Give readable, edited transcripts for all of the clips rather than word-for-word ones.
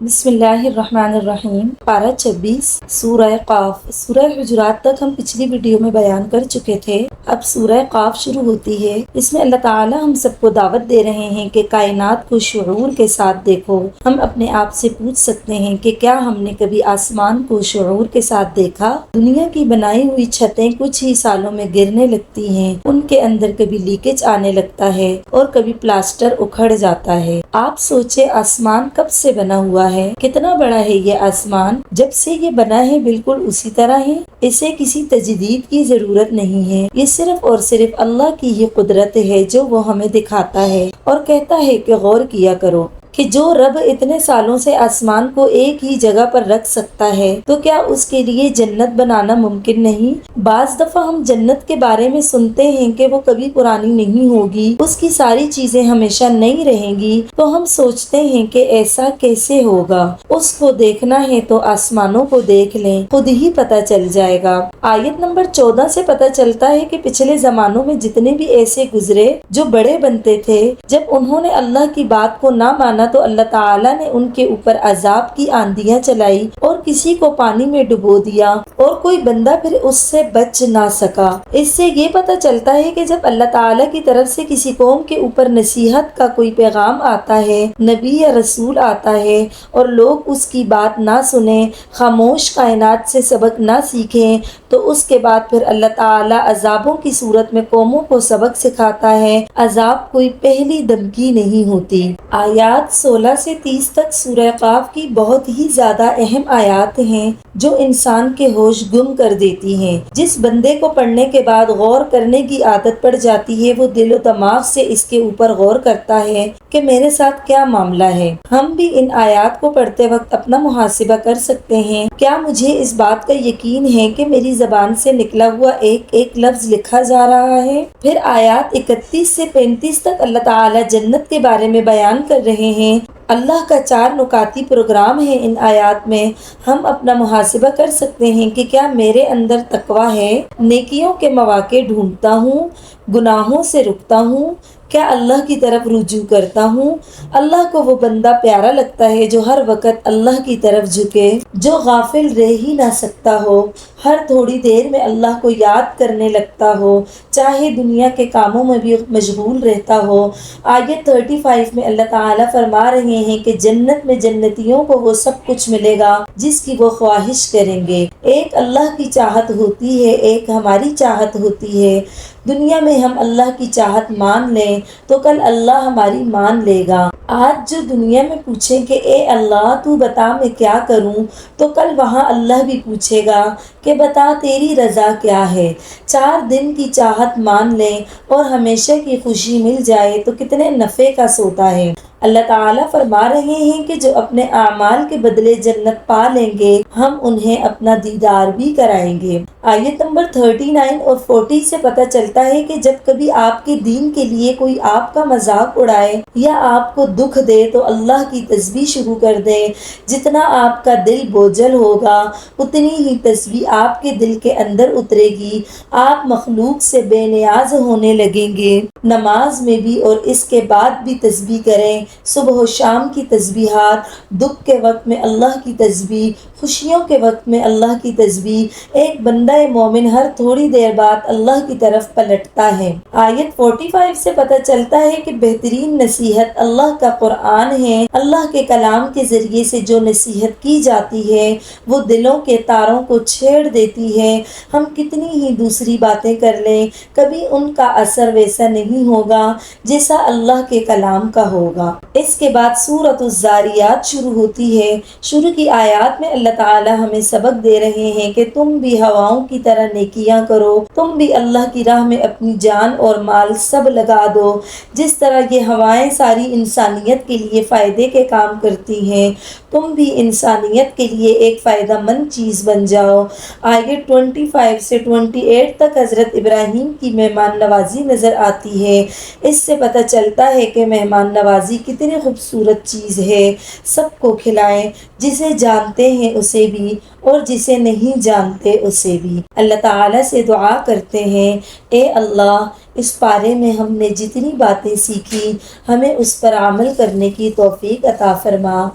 بسم اللہ الرحمن الرحیم۔ پارہ 26 سورہ قاف۔ سورہ حجرات تک ہم پچھلی ویڈیو میں بیان کر چکے تھے۔ اب سورہ قاف شروع ہوتی ہے۔ اس میں اللہ تعالی ہم سب کو دعوت دے رہے ہیں کہ کائنات کو شعور کے ساتھ دیکھو۔ ہم اپنے آپ سے پوچھ سکتے ہیں کہ کیا ہم نے کبھی آسمان کو شعور کے ساتھ دیکھا؟ دنیا کی بنائی ہوئی چھتیں کچھ ہی سالوں میں گرنے لگتی ہیں، ان کے اندر کبھی لیکیج آنے لگتا ہے اور کبھی پلاسٹر اکھڑ جاتا ہے۔ آپ سوچے آسمان کب سے بنا ہوا ہے، کتنا بڑا ہے یہ آسمان؟ جب سے یہ بنا ہے بالکل اسی طرح ہے۔ اسے کسی تجدید کی ضرورت نہیں ہے، یہ صرف اور صرف اللہ کی ہی قدرت ہے جو وہ ہمیں دکھاتا ہے اور کہتا ہے کہ غور کیا کرو کہ جو رب اتنے سالوں سے آسمان کو ایک ہی جگہ پر رکھ سکتا ہے تو کیا اس کے لیے جنت بنانا ممکن نہیں؟ بعض دفعہ ہم جنت کے بارے میں سنتے ہیں کہ وہ کبھی پرانی نہیں ہوگی، اس کی ساری چیزیں ہمیشہ نئی رہیں گی، تو ہم سوچتے ہیں کہ ایسا کیسے ہوگا؟ اس کو دیکھنا ہے تو آسمانوں کو دیکھ لیں، خود ہی پتہ چل جائے گا۔ آیت نمبر 14 سے پتہ چلتا ہے کہ پچھلے زمانوں میں جتنے بھی ایسے گزرے جو بڑے بنتے تھے، جب انہوں نے اللہ کی بات کو نہ مانا تو اللہ تعالیٰ نے ان کے اوپر عذاب کی آندیاں چلائی اور کسی کو پانی میں ڈبو دیا اور کوئی بندہ پھر اس سے بچ نہ سکا۔ اس سے یہ پتہ چلتا ہے کہ جب اللہ تعالیٰ کی طرف سے کسی قوم کے اوپر نصیحت کا کوئی پیغام آتا ہے، نبی یا رسول آتا ہے اور لوگ اس کی بات نہ سنیں، خاموش کائنات سے سبق نہ سیکھیں، تو اس کے بعد پھر اللہ تعالیٰ عذابوں کی صورت میں قوموں کو سبق سکھاتا ہے۔ عذاب کوئی پہلی دھمکی نہیں ہوتی۔ آیات 16 سے 30 تک سورہ قاف کی بہت ہی زیادہ اہم آیات ہیں جو انسان کے ہوش گم کر دیتی ہیں۔ جس بندے کو پڑھنے کے بعد غور کرنے کی عادت پڑ جاتی ہے، وہ دل و دماغ سے اس کے اوپر غور کرتا ہے کہ میرے ساتھ کیا معاملہ ہے۔ ہم بھی ان آیات کو پڑھتے وقت اپنا محاسبہ کر سکتے ہیں۔ کیا مجھے اس بات کا یقین ہے کہ میری زبان سے نکلا ہوا ایک ایک لفظ لکھا جا رہا ہے؟ پھر آیات 31 سے 35 تک اللہ تعالیٰ جنت کے بارے میں بیان کر رہے ہیں۔ اللہ کا 4 نکاتی پروگرام ہے ان آیات میں۔ ہم اپنا محاسبہ کر سکتے ہیں کہ کیا میرے اندر تقویٰ ہے؟ نیکیوں کے مواقع ڈھونڈتا ہوں، گناہوں سے رکتا ہوں، کیا اللہ کی طرف رجوع کرتا ہوں؟ اللہ کو وہ بندہ پیارا لگتا ہے جو ہر وقت اللہ کی طرف جھکے، جو غافل رہ ہی نہ سکتا ہو، ہر تھوڑی دیر میں اللہ کو یاد کرنے لگتا ہو، چاہے دنیا کے کاموں میں بھی مشغول رہتا ہو۔ آیت 35 میں اللہ تعالیٰ فرما رہے ہیں کہ جنت میں جنتیوں کو وہ سب کچھ ملے گا جس کی وہ خواہش کریں گے۔ ایک اللہ کی چاہت ہوتی ہے، ایک ہماری چاہت ہوتی ہے۔ دنیا میں ہم اللہ کی چاہت مان لیں تو کل اللہ ہماری مان لے گا۔ آج جو دنیا میں پوچھیں کہ اے اللہ تو بتا میں کیا کروں، تو کل وہاں اللہ بھی پوچھے گا کہ بتا تیری رضا کیا ہے۔ 4 دن کی چاہت مان لیں اور ہمیشہ کی خوشی مل جائے تو کتنے نفع کا سودا ہے۔ اللہ تعالیٰ فرما رہے ہیں کہ جو اپنے اعمال کے بدلے جنت پا لیں گے، ہم انہیں اپنا دیدار بھی کرائیں گے۔ آیت نمبر 39 اور 40 سے پتہ چلتا ہے کہ جب کبھی آپ کے دین کے لیے کوئی آپ کا مذاق اڑائے یا آپ کو دکھ دے تو اللہ کی تسبیح شروع کر دیں۔ جتنا آپ کا دل بوجھل ہوگا اتنی ہی تسبیح آپ کے دل کے اندر اترے گی، آپ مخلوق سے بے نیاز ہونے لگیں گے۔ نماز میں بھی اور اس کے بعد بھی تسبیح کریں، صبح و شام کی تسبیحات، دکھ کے وقت میں اللہ کی تسبیح، خوشیوں کے وقت میں اللہ کی تسبیح۔ ایک بندہ مومن ہر تھوڑی دیر بعد اللہ کی طرف پلٹتا ہے۔ آیت 45 سے پتہ چلتا ہے کہ بہترین نصیحت اللہ کا قرآن ہے۔ اللہ کے کلام کے ذریعے سے جو نصیحت کی جاتی ہے وہ دلوں کے تاروں کو چھیڑ دیتی ہے۔ ہم کتنی ہی دوسری باتیں کر لیں، کبھی ان کا اثر ویسا نہیں ہوگا جیسا اللہ کے کلام کا ہوگا۔ اس کے بعد سورۃ الذاریات شروع ہوتی ہے۔ شروع کی آیات میں اللہ تعالیٰ ہمیں سبق دے رہے ہیں کہ تم بھی ہواؤں کی طرح نیکیاں کرو، تم بھی اللہ کی راہ میں اپنی جان اور مال سب لگا دو، جس طرح یہ ہوائیں ساری انسانیت کے لیے فائدے کے کام کرتی ہیں، تم بھی انسانیت کے لیے ایک فائدہ مند چیز بن جاؤ۔ آیت 25 سے 28 تک حضرت ابراہیم کی مہمان نوازی نظر آتی ہے۔ اس سے پتہ چلتا ہے کہ مہمان نوازی کتنی خوبصورت چیز ہے۔ سب کو کھلائیں، جسے جانتے ہیں اسے بھی اور جسے نہیں جانتے اسے بھی۔ اللہ تعالیٰ سے دعا کرتے ہیں، اے اللہ اس پارے میں ہم نے جتنی باتیں سیکھی ہمیں اس پر عمل کرنے کی توفیق عطا فرما۔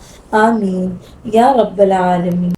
آمین یا رب العالمین۔